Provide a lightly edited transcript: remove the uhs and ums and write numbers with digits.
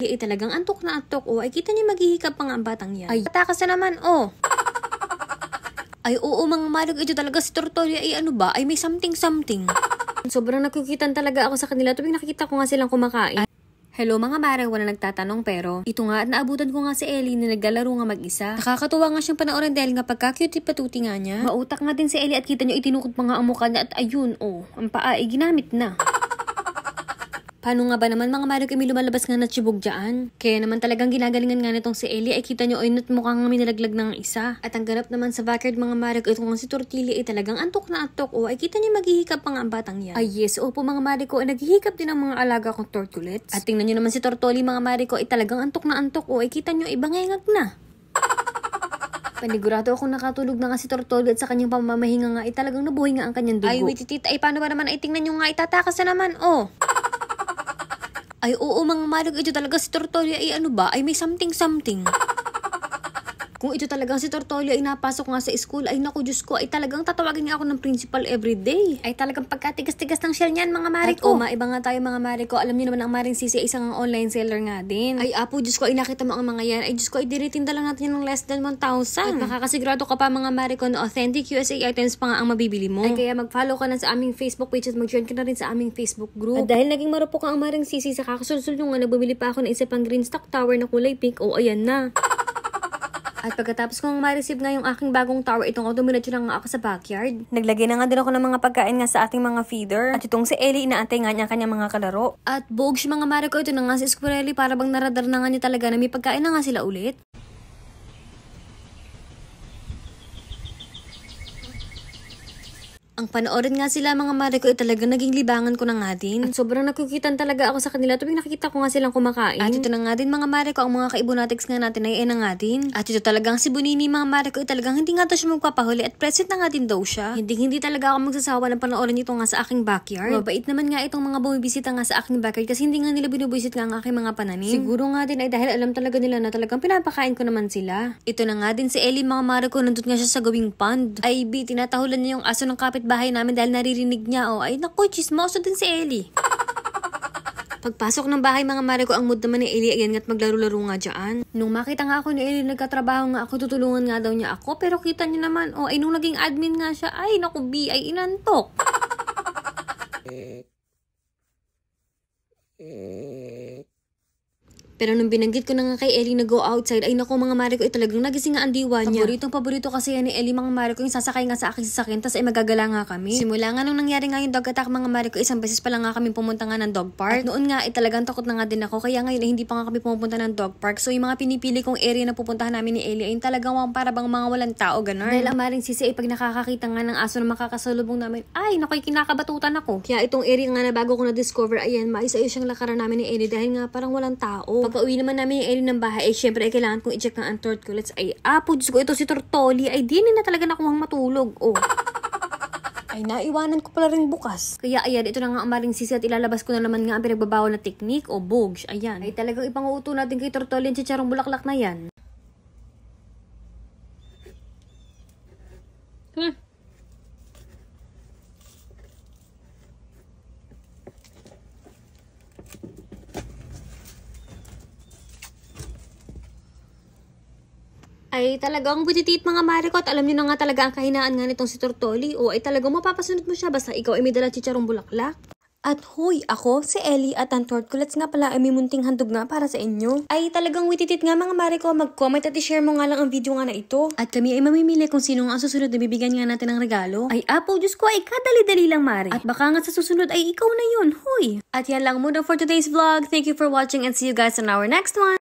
Ay talagang antok na antok. Ay kita niyo maghihikap pa nga ang batang yan. Ay takas na naman Ay oo mga marag, ito talaga si Tortolia. Ay ano ba? Ay may something. Sobrang nakukitan talaga ako sa kanila tuwing nakikita ko nga silang kumakain. Hello mga mare, wala nagtatanong pero ito nga, naabutan ko nga si Ellie na naglalaro nga mag-isa. Nakakatuwa nga siyang panoorin dahil nga pagka-cute patuti nga niya. Mautak nga din si Ellie at kita niyo itinukod pa nga ang mukha niya at ayun, ang paa ay ginamit na. Paano nga ba naman mga mare kami lumalabas nga na tsibog dyan? Kaya naman talagang ginagalingan nga nitong si Ellie ay kita nyo ay mukhang nga minalaglag ng isa. At ang ganap naman sa backyard mga mare ko ito nga si Tortilla ay talagang antok na antok ay kita nyo maghihikap pa nga ang batang yan. Ay yes, opo mga mare ko ay naghihikap din ang mga alaga kong tortulets. At tingnan nyo naman si Tortoli mga mare ko ay talagang antok na antok ay kita nyo ay bangengag na. Panigurado akong nakatulog na nga si Tortoli at sa kanyang pamamahinga nga ay talagang nabuhay nga ang kanyang dugo. Ay wait titit, ay paano ba naman ay tingnan nyo nga itatakas na naman Ay oo mga marag, ito talaga si Tortolia ay ano ba? Ay may something. Kung ito talagang si Tortolia ay napasok nga sa school, ay naku Diyos ko, ay talagang tatawagin nga ako ng principal everyday. Ay talagang pagkatigas-tigas ng shell niyan mga mare ko. Maiba nga tayo mga mare ko. Alam niyo naman ang Maring Sisi ay isang online seller nga din. Ay apo Diyos ko, ay nakita mo ang mga yan. Ay Diyos ko, ay diritinda lang natin yung less than 1,000. At makakasigurado ka pa mga mare ko na authentic USA items pa nga ang mabibili mo. Ay kaya mag-follow ka na sa aming Facebook page at mag-join ka na rin sa aming Facebook group. At dahil naging marupok ang Maring Sisi sa kakasulsul nga na bumili pa ako ng isa pang green stock tower na kulay pink. Ayan na. At pagkatapos kong ma-receive nga yung aking bagong tower, itong automiratyo lang nga ako sa backyard. Naglagay na nga din ako ng mga pagkain nga sa ating mga feeder. At itong si Ellie, inaantay nga niya kanyang mga kalaro. At bogs mga mare ko, ito na nga si Squirrely, para bang naradar na nga niya talaga na may pagkain na nga sila ulit. Ang panoorin nga sila mga mare ko ay talagang naging libangan ko na nga din. At sobrang nakukitan talaga ako sa kanila tuwing nakikita ko nga silang kumakain. At ito na nga din mga mare ko, ang mga kaibonatics nga natin ay na nga din. At ito talagang si Bonini mga mare ko ay talagang hindi nga daw siya magpapahuli at present na nga din daw siya. Hindi talaga ako magsasawa ng panoorin ito nga sa aking backyard. Mabait naman nga itong mga bumibisita nga sa aking backyard kasi hindi nga nila binubuisit nga ang aking mga pananim. Siguro nga din ay dahil alam talaga nila na talagang pinapakain ko naman sila. Ito na nga din si Ellie mga mare ko, nandun nga siya sa gawing pond. Ay tinatahulan niya yung aso ng kapitbahay namin dahil naririnig niya ay naku, chismoso din si Ellie. Pagpasok ng bahay mga mare ko, ang mood naman ni Ellie ayan nga't maglaro-laro nga dyan. Nung makita nga ako ni Ellie nagkatrabaho nga ako, tutulungan nga daw niya ako, pero kita niyo naman ay nung naging admin nga siya, ay naku ay inantok. Pero nung binanggit ko na nga kay Ellie na go outside, ay naku mga mare ko, talagang nagising nga ang diwa niya. Paborito kasi yan ni Ellie mga mare ko, yung sasakay nga sa aking sasakyan, tas ay magagala nga kami. Simula nga nung nangyari nga yung dog attack mga mare ko, isang beses pa lang nga kami pumunta nga ng dog park. At noon nga talagang takot na nga din ako, kaya ngayon hindi pa nga kami pumunta ng dog park. So yung mga pinipili kong area na pupuntahan namin ni Ellie ay talagang para bang mga walang tao ganun. Dahil ang Maring Sisi ay pag nakakakita nga ng aso na makakasalubong namin, ay naku, kinakabatutan ako. Kaya itong area nga na bago ko na-discover, ayan, maayos-ayos siyang lakaran namin ni Ellie dahil nga parang walang tao. Pagka-uwi naman namin yung Ellie ng bahay, ay syempre ay kailangan kong i-check ng tortulets. Ay apo Diyos ko, ito si Tortoli, ay di na talaga nakuhang matulog. Ay naiwanan ko pala rin bukas. Kaya ayan, ito na nga ang Maring Sisi at ilalabas ko na naman nga ang pinagbabawal na technique bogs. Ayan, ay talagang ipanguuto natin kay Tortoli ang chicharong bulaklak na yan. Ay talagang butitit mga mare ko, at alam niyo na nga talaga ang kahinaan nga nitong si Tortoli. Ay talagang mapapasunod mo siya basta ikaw ay may dala chicharong bulaklak. At huy, ako, si Ellie at ang tortulets nga pala ay may munting handog nga para sa inyo. Ay talagang wititit nga mga mare ko, mag-comment at i-share mo nga lang ang video nga na ito. At kami ay mamimili kung sino nga ang susunod na bibigyan nga natin ng regalo. Ay apo Diyos ko, ay kadali-dali lang mare. At baka nga sa susunod ay ikaw na yun, huy. At yan lang muna for today's vlog. Thank you for watching and see you guys on our next one.